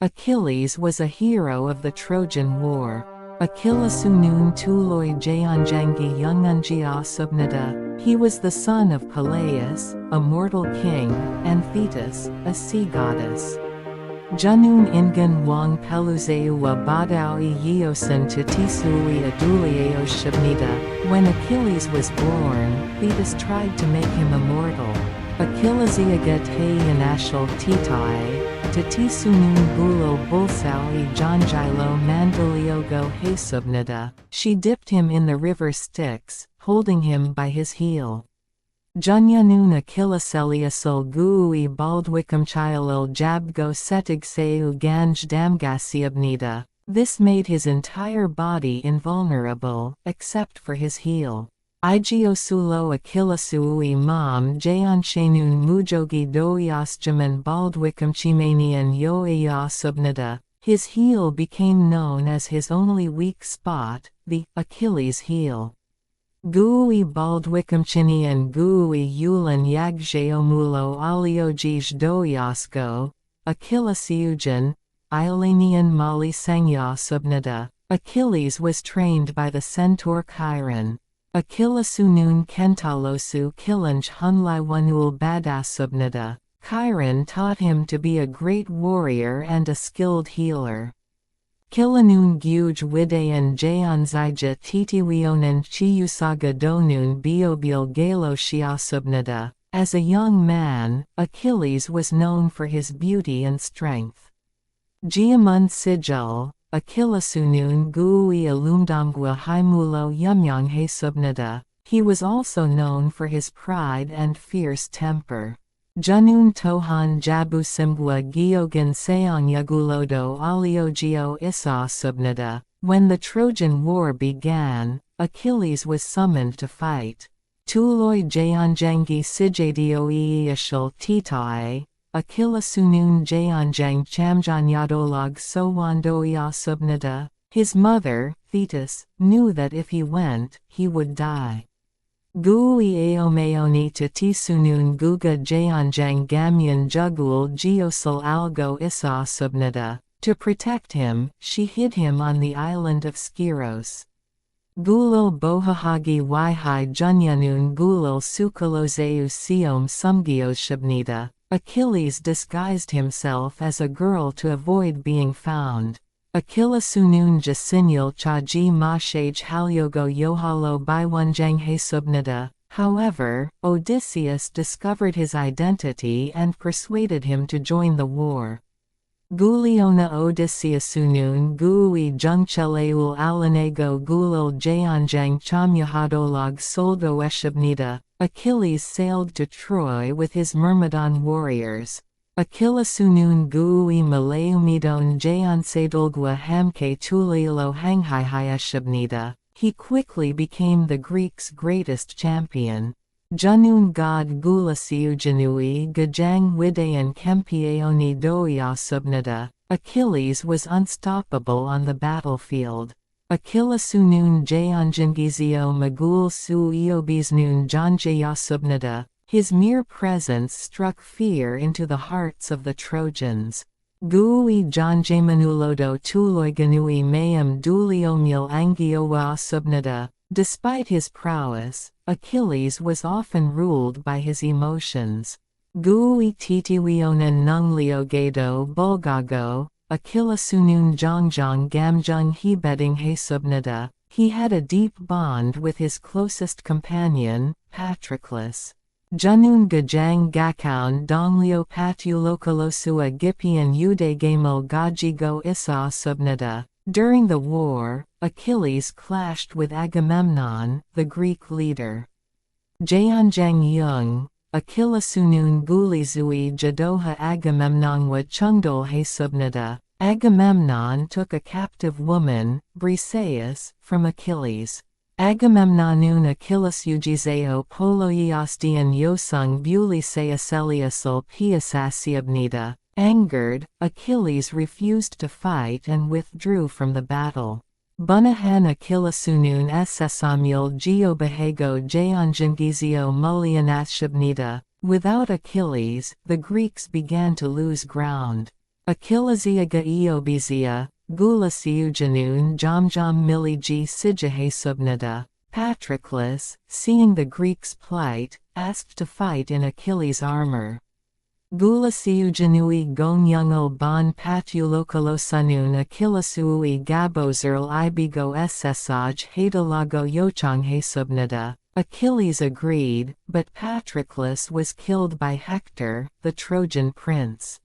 Achilles was a hero of the Trojan War. Achillesunun tuloi Jayanjangi Yungunjiasubnida. He was the son of Peleus, a mortal king, and Thetis, a sea goddess. Junun Ingan Wang Peluzeuwa Badaui Yeosan Titisui Adulieo Shabnida. When Achilles was born, Thetis tried to make him immortal. Achillesiaget he Yanashal Titai. Tatisunun Bulil Bulsaui Janjilo Mandaliogo Hesubnida. She dipped him in the river Styx, holding him by his heel. Junyanun Achilleseliasul Gui Baldwicum Chilil Jabgo Setigseu Ganj Damgasiabnida. This made his entire body invulnerable, except for his heel. Igiosulo Achillesui Mam Jayanshenun Mujogi Doiasjaman Baldwicum Chimanian Yoeyasubnida. His heel became known as his only weak spot, the Achilles heel. Gui Baldwicumchinian Gui Yulan Yagjeomulo Aliojij Doyasko. Achillesiujan, Iolanian Mali Sangyasubnida. Achilles was trained by the centaur Chiron. Achillesunun Kentalosu Kilanj Hunlaiwanul Badasubnida. Chiron taught him to be a great warrior and a skilled healer. Kilanun Guj Widayan Jayanzija Titiwionan Chiusaga Donun Biobil Galoshiasubnida. As a young man, Achilles was known for his beauty and strength. Giamun Sigil, Achillesunun Gui Alumdamgwa Haimulo Yumyang Hesubnida. He was also known for his pride and fierce temper. Junun Tohan Jabusimgwa Gyogan Seong Yagulodo Aliogio Isa Subnida. When the Trojan War began, Achilles was summoned to fight. Tuloi Jayanjangi Sijadio Ishal Titai. Achillesunun Jayanjang Chamjanyadolog Sowandoyasubnida. His mother, Thetis, knew that if he went, he would die. Gui Aomeoni Tatisunun Guga Jayanjang Gamyan Jugul Geosal Algo Isa Subnida. To protect him, she hid him on the island of Skyros. Gulil Bohahagi Waihai Junyanun Gulil Sukalozeu Siom Sumgioshabnida. Achilles disguised himself as a girl to avoid being found. Achillesunun Jasinil Chaji Mashage Halyogo Yohalo Baiwanjang Hesubnida. However, Odysseus discovered his identity and persuaded him to join the war. Guliona Odysseusunun Gui Jungcheleul Alanego Gulil Jayanjang Chamyahadolog Soldo Eshabnida. Achilles sailed to Troy with his Myrmidon warriors. Achillesunun Gui Malaeumidon Jayansedolgwa Hamke Tulilo Hanghaihayashabnida. He quickly became the Greeks' greatest champion. Junun God Gulasiujanui Gajang Widayan Kempieoni Doiasubnida. Achilles was unstoppable on the battlefield. Achillesunun Jayanjangizio Magul Su Eobisnun Janjayasubnida. His mere presence struck fear into the hearts of the Trojans. Gui Janjamanulodo Tuloiganui Mayam Duliomil Angiowa Subnida. Despite his prowess, Achilles was often ruled by his emotions. Gui Titiwionan Nungliogado Bulgago. Achillesunun Jongjong Gamjung Hebeding Hesubnida. He had a deep bond with his closest companion, Patroclus. Junun Gajang Gakaun Donglio Patulokolosua Gipian Udegamil Gajigo Isa Subnida. During the war, Achilles clashed with Agamemnon, the Greek leader. Jayanjang Yung, Achillesunun Gulizui Jadoha Agamemnonwa Chungdol Hesubnida. Agamemnon took a captive woman, Briseis, from Achilles. Agamemnonun Achillesugizeo Poloiastian Yosung Buliseaseliasul Piasasiabnida. Angered, Achilles refused to fight and withdrew from the battle. Bunahan Achillesunun Ssamiel Geobahego Jayanjangizio Mulianashabnida. Without Achilles, the Greeks began to lose ground. Akhiles의 iobizia, gulasiujanun jamjam miligi sijahaesubnida. Patroclus, seeing the Greeks' plight, asked to fight in Achilles' armor. Gulasiujanui gonyungal bon patulokalosanun Achillesui gabozerl ibigo ssaj hadalago yochanghaesubnida. Achilles agreed, but Patroclus was killed by Hector, the Trojan prince.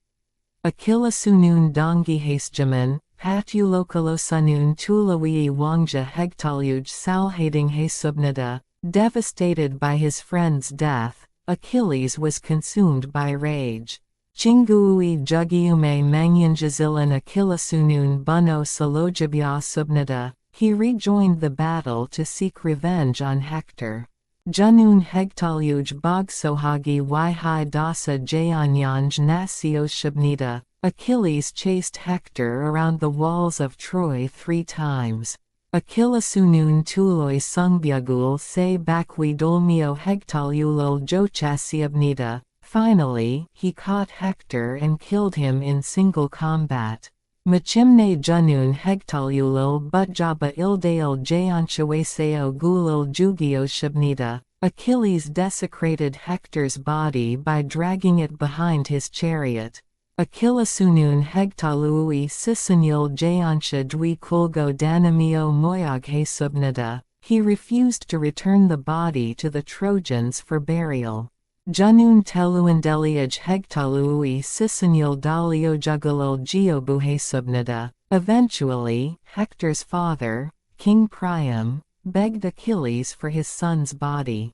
Achillesunun dongihaesjaman, patulokalosanun tulawi wangja hegtaluj salhadinghaesubnida. Devastated by his friend's death, Achilles was consumed by rage. Chingui jugiume mangyanjazilan Achillesunun buno salojabya subnida. He rejoined the battle to seek revenge on Hector. Junun hegtaluj bogsohagi yhi dasa jayanyanj nasioshabnida. Achilles chased Hector around the walls of Troy 3 times. Achillesunun tuloi sungbyagul se bakwi dolmio hegtalulol jochasiabnida. Finally, he caught Hector and killed him in single combat. Machimne junun hegtalulol butjaba ildail jayanchawaseo gulil jugio shabnida. Achilles desecrated Hector's body by dragging it behind his chariot. Achillesunun hegtalui sisanil jayansha dwi kulgo danamio moyaghaesubnida. He refused to return the body to the Trojans for burial. Junun teluandeliaj hegtalui sisanil daliojugalil geobuhaesubnida. Eventually, Hector's father, King Priam, begged Achilles for his son's body.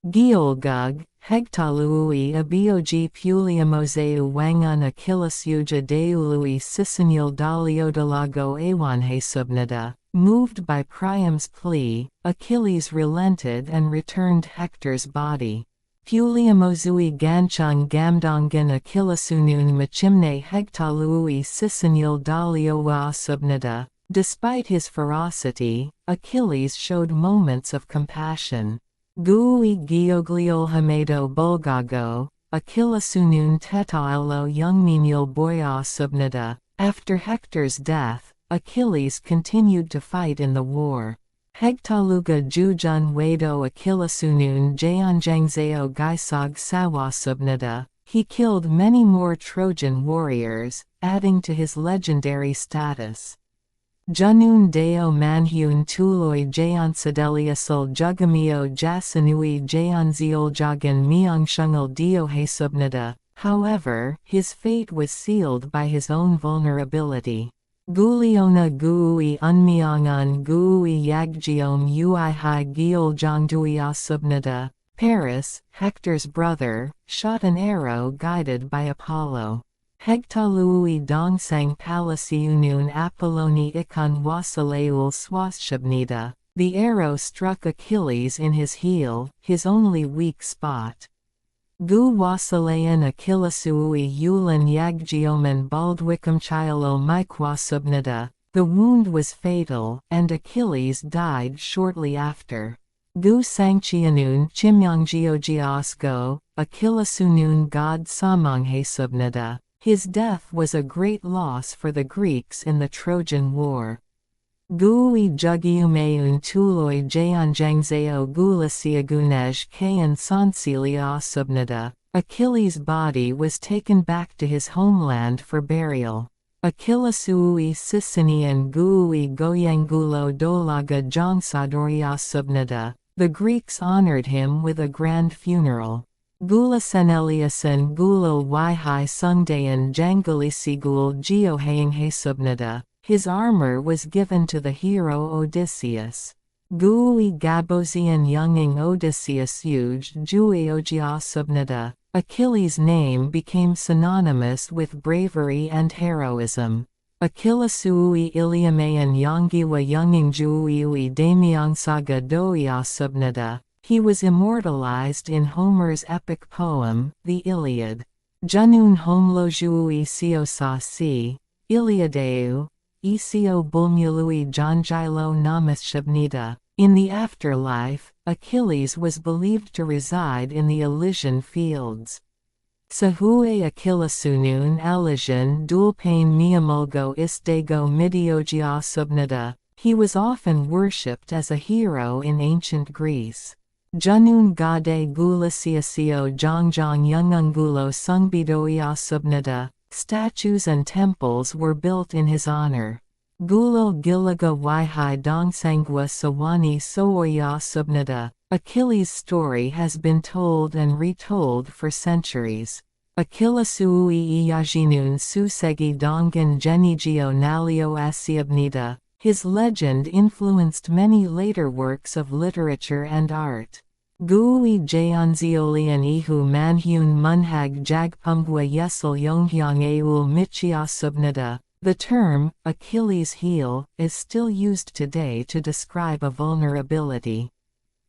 Giolgug, hegtalui abiogi puliamoseu wangun Achillesuja deului sisanil daliodalago awanhaesubnida. Moved by Priam's plea, Achilles relented and returned Hector's body. Puliamosui ganchung gamdongan Achillesunun machimne hegtalui sisanil daliowa subnida. Despite his ferocity, Achilles showed moments of compassion. Gui giogliol hamedo bulgago, Achillesunun tetailo youngminil boya subnida. After Hector's death, Achilles continued to fight in the war. Hegtaluga jujun wado Achillesunun jayanjangzeo gaisog sawasubnida. He killed many more Trojan warriors, adding to his legendary status. Junun deo manhyun tuloi jayansadeliasul jugamio jasanui jayanzioljagan myeongshungal diohaesubnida. However, his fate was sealed by his own vulnerability. Guliona guui unmyeongun guui yagjiom uihai gyeoljongduiasubnida. Paris, Hector's brother, shot an arrow guided by Apollo. Hegtalui dongsang palasiunun Apolloni ikon wasaleul swashabnida. The arrow struck Achilles in his heel, his only weak spot. Gu wasalayan Achillesui yulan yaggioman baldwicum chilo mikwasubnida. The wound was fatal, and Achilles died shortly after. Gu sangchianun chimyangjiogiosko, Achillesunun god samanghaesubnida. His death was a great loss for the Greeks in the Trojan War. Gui jugiumeun tuloi jayanjangzeo gulasiagunej kayan sansilia subnida. Achilles' body was taken back to his homeland for burial. Achillesui sisinian gui goyangulo dolaga jongsadoria subnida. The Greeks honored him with a grand funeral. Gulaseneliasan gulil yhi sungdayan jangalisigul geohanghaesubnida. His armor was given to the hero Odysseus. Gui gabosian younging Odysseus uj jueogiasubnida. Achilles' name became synonymous with bravery and heroism. Achillesui iliamayan yongiwa younging juiui damyangsaga doiasubnida. He was immortalized in Homer's epic poem, the Iliad. Junun homlojui siosasi, Iliadeu, Isio bulmului janjilo namashabnida. In the afterlife, Achilles was believed to reside in the Elysian fields. Sa huay Akilesunun alijan dulpain miamulgo istego midiogiosubnida. He was often worshipped as a hero in ancient Greece. Junun gade gulasiasio jongjong yungungulo sungbidoiosubnida. Statues and temples were built in his honor. Gulil gilaga wihai dongsangwa sawani sooyosubnida. Achilles' story has been told and retold for centuries. Akilesui iyajinun susegi dongan genigio nalio asiabnida. His legend influenced many later works of literature and art. Gui jayanziolian ihu manhyun munhag jagpumgwa yesel yonghyang eul michiasubnida. The term, Achilles' heel, is still used today to describe a vulnerability.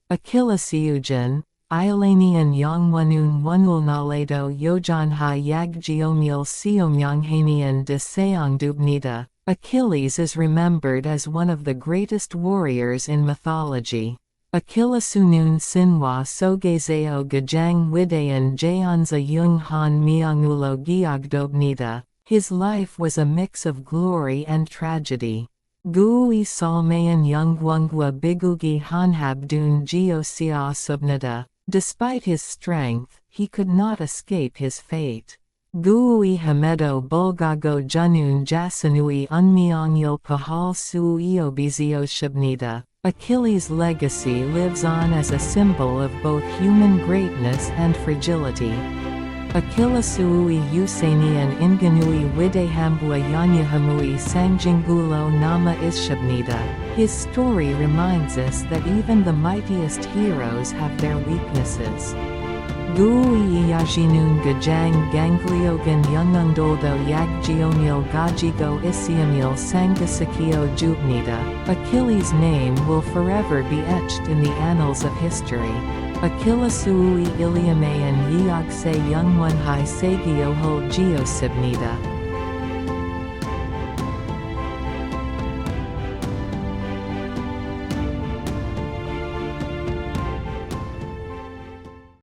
Achillesiujan, Iolanian yongwanun wanulnaledo yojanha yagjiomil siomyanghanian de seongdubnida. Achilles is remembered as one of the greatest warriors in mythology. Akilesunun sinwa sogezeo gajang widayan jayanza yung han miangulo giagdobnida. His life was a mix of glory and tragedy. Gui salmayan yungwungwa bigugi hanhabdun geosiasubnida. Despite his strength, he could not escape his fate. Gui hamedo bulgago junun jasanui unmiangil pahal su iobizioshubnida. Achilles' legacy lives on as a symbol of both human greatness and fragility. Akilesui Usanian Inganui Widehambua Yanyahamui Sangjingulo Nama Ishabnida. His story reminds us that even the mightiest heroes have their weaknesses. Gui Iyajinun Gajang Gangliogan Yungungdoldo Yagjionil Gajigo Isiamil Sangasakio Jubnida. Achilles' name will forever be etched in the annals of history. Akilesui Iliamayan Yiyagse Yungwanhai Sagiohol Geosibnida.